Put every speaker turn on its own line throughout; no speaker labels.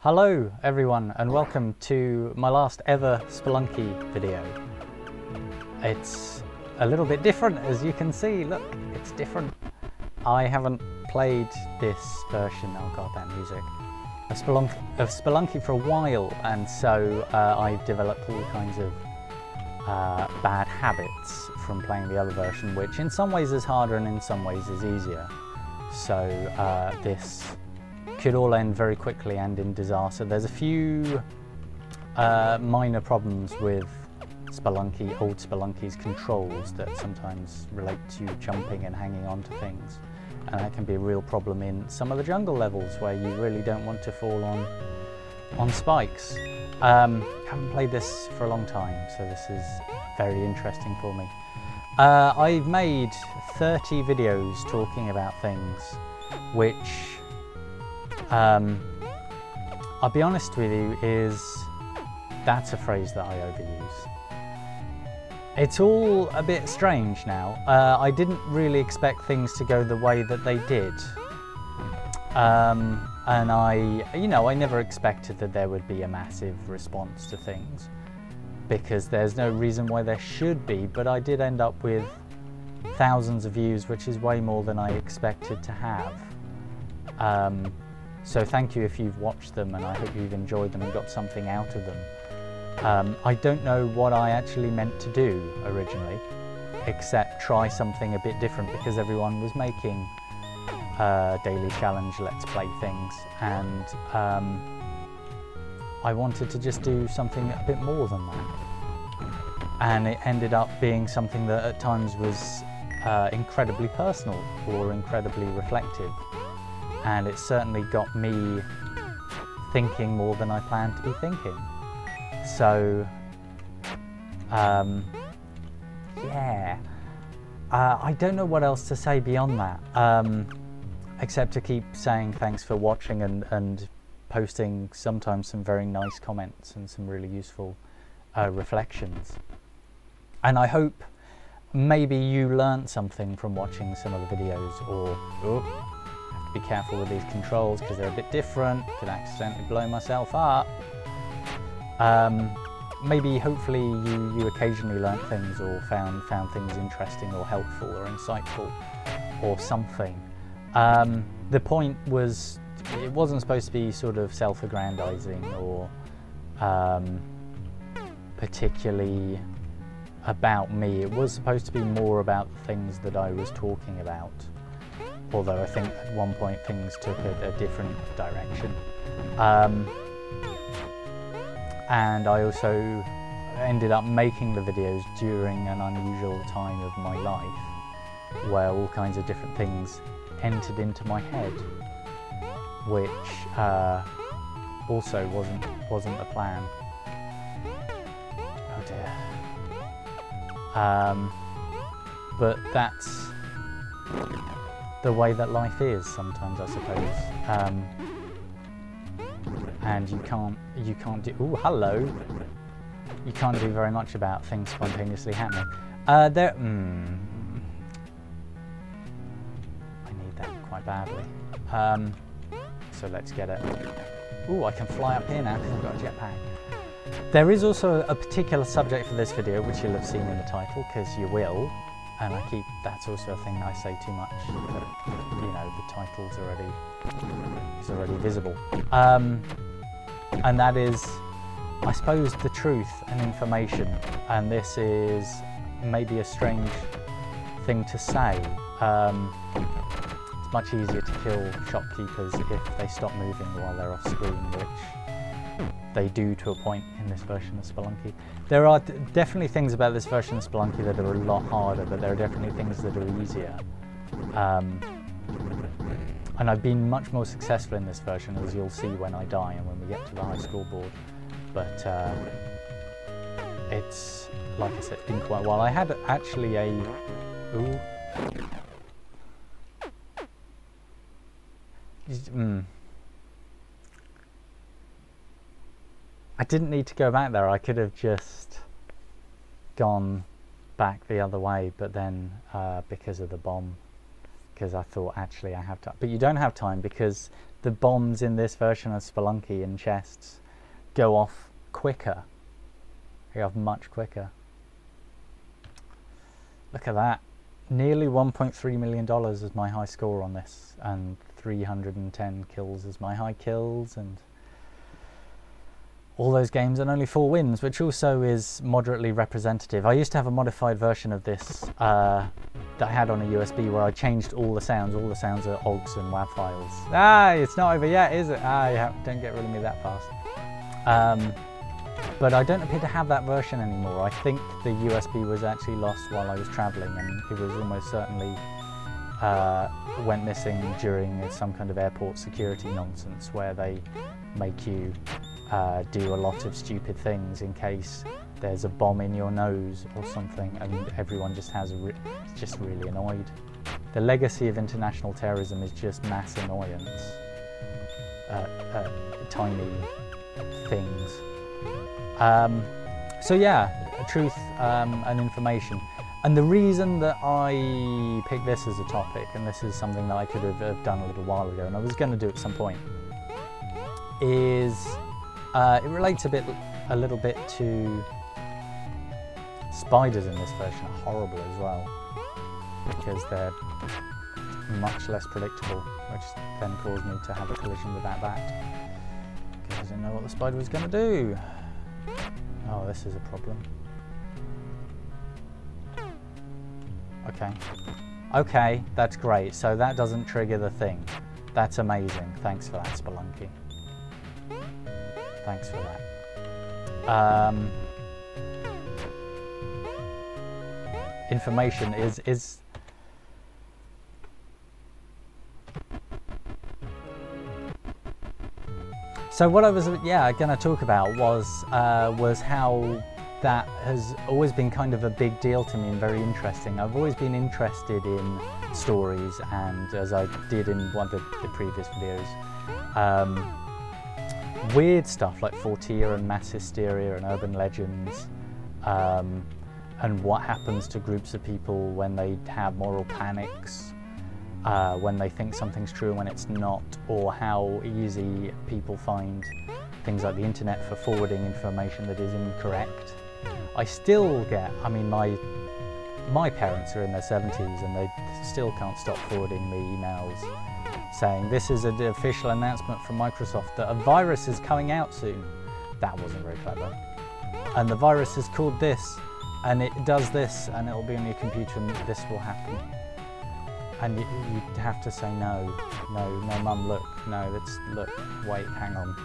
Hello everyone and welcome to my last ever Spelunky video. It's a little bit different, as you can see. Look, it's different. I haven't played this version, oh god, that music, of Spelunky for a while, and so I've developed all kinds of bad habits from playing the other version, which in some ways is harder and in some ways is easier. So this could all end very quickly and in disaster. There's a few minor problems with Spelunky, old Spelunky's controls that sometimes relate to jumping and hanging on to things, and that can be a real problem in some of the jungle levels where you really don't want to fall on spikes. Haven't played this for a long time, so this is very interesting for me. I've made 30 videos talking about things which I'll be honest with you, that's a phrase that I overuse. It's all a bit strange now. I didn't really expect things to go the way that they did. And I never expected that there would be a massive response to things, because there's no reason why there should be, but I did end up with thousands of views, which is way more than I expected to have. So thank you if you've watched them, and I hope you've enjoyed them and got something out of them. I don't know what I actually meant to do originally, except try something a bit different, because everyone was making daily challenge let's play things, and I wanted to just do something a bit more than that. And it ended up being something that at times was incredibly personal or incredibly reflective. And it certainly got me thinking more than I planned to be thinking. So, yeah. I don't know what else to say beyond that, except to keep saying thanks for watching and posting sometimes some very nice comments and some really useful reflections. And I hope maybe you learned something from watching some of the videos, or be careful with these controls because they're a bit different, could accidentally blow myself up. Maybe hopefully you occasionally learnt things or found things interesting or helpful or insightful or something. The point was, it wasn't supposed to be sort of self-aggrandizing or particularly about me. It was supposed to be more about the things that I was talking about, although I think at one point things took a different direction. And I also ended up making the videos during an unusual time of my life, where all kinds of different things entered into my head, which also wasn't the plan. Oh dear. But that's the way that life is sometimes, I suppose. And you can't do, ooh, hello. You can't do very much about things spontaneously happening. I need that quite badly. So let's get it. Ooh, I can fly up here now because I've got a jetpack. There is also a particular subject for this video, which you'll have seen in the title, because you will. And that's also a thing I say too much, but you know, the title's already visible. And that is, I suppose, the truth and information. And this is maybe a strange thing to say. It's much easier to kill shopkeepers if they stop moving while they're off screen, which they do to a point in this version of Spelunky. There are definitely things about this version of Spelunky that are a lot harder, but there are definitely things that are easier. And I've been much more successful in this version, as you'll see when I die and when we get to the high scoreboard. But it's, like I said, been quite a while. I had actually a... Ooh. I didn't need to go back there. I could have just gone back the other way, but then because of the bomb, because I thought actually I have time. But you don't have time, because the bombs in this version of Spelunky in chests go off quicker. They go off much quicker. Look at that. Nearly $1.3 million is my high score on this, and 310 kills is my high kills, and all those games and only 4 wins, which also is moderately representative. I used to have a modified version of this that I had on a USB where I changed all the sounds. All the sounds are OGS and WAV files. Ah, it's not over yet, is it? Ah, don't get rid of me that fast. But I don't appear to have that version anymore. I think the USB was actually lost while I was travelling, and it was almost certainly went missing during some kind of airport security nonsense where they make you do a lot of stupid things in case there's a bomb in your nose or something, and everyone just has just really annoyed. The legacy of international terrorism is just mass annoyance, tiny things. So yeah, truth and information. And the reason that I picked this as a topic, and this is something that I could have done a little while ago, and I was going to do at some point, is it relates a little bit to spiders in this version are horrible as well, because they're much less predictable, which then caused me to have a collision with that bat, because I didn't know what the spider was going to do. Oh, this is a problem. Okay, that's great. So that doesn't trigger the thing. That's amazing. Thanks for that, Spelunky. Thanks for that. Information is so what I was going to talk about was how that has always been kind of a big deal to me and very interesting. I've always been interested in stories, and as I did in one of the previous videos, weird stuff like Forteer and mass hysteria and urban legends, and what happens to groups of people when they have moral panics, when they think something's true and when it's not, or how easy people find things like the internet for forwarding information that is incorrect. I still get, I mean, my parents are in their 70s and they still can't stop forwarding me emails saying this is an official announcement from Microsoft that a virus is coming out soon. That wasn't very clever. And the virus is called this, and it does this, and it'll be on your computer, and this will happen. And you have to say no, mum, look, wait, hang on.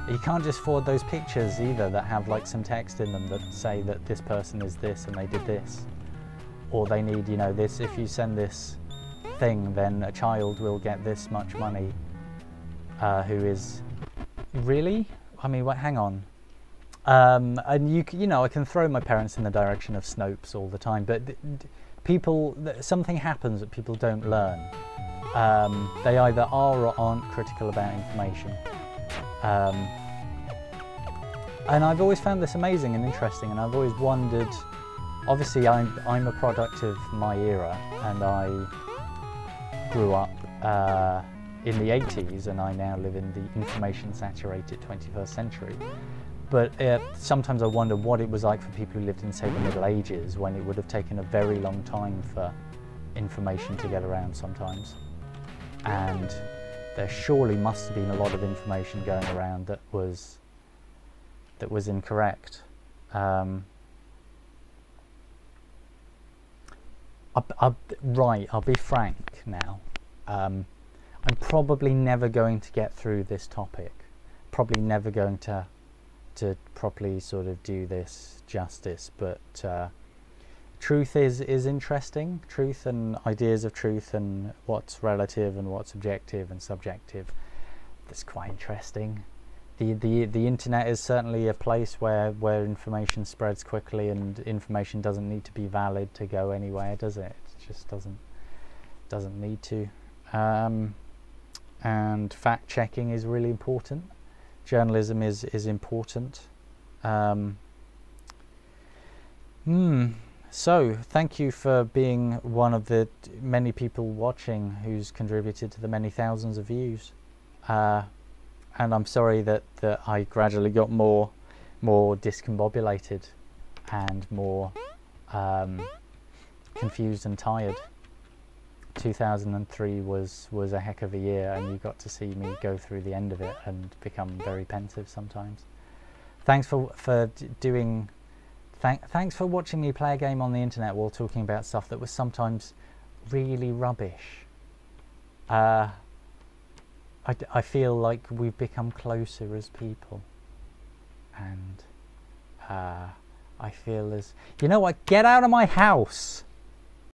You can't just forward those pictures either that have like some text in them that say that this person is this and they did this, or they need, you know, this. If you send this thing, then a child will get this much money. Who is really? I mean, what? Hang on. And you know, I can throw my parents in the direction of Snopes all the time, but something happens that people don't learn. They either are or aren't critical about information. And I've always found this amazing and interesting, and I've always wondered, obviously I'm a product of my era, and I grew up in the 80s, and I now live in the information saturated 21st century. But sometimes I wonder what it was like for people who lived in, say, the Middle Ages, when it would have taken a very long time for information to get around sometimes. And there surely must have been a lot of information going around that was incorrect. I'll be frank now. I'm probably never going to get through this topic. Probably never going to properly sort of do this justice, but truth is interesting. Truth and ideas of truth and what's relative and what's objective and subjective. That's quite interesting. The internet is certainly a place where information spreads quickly, and information doesn't need to be valid to go anywhere, does it? It just doesn't need to. And fact checking is really important. Journalism is important. So, thank you for being one of the many people watching who's contributed to the many thousands of views. And I'm sorry that I gradually got more discombobulated and more confused and tired. 2003 was a heck of a year, and you got to see me go through the end of it and become very pensive sometimes. Thanks for doing. Thanks for watching me play a game on the internet while talking about stuff that was sometimes really rubbish. I feel like we've become closer as people, and I feel as, you know what, get out of my house!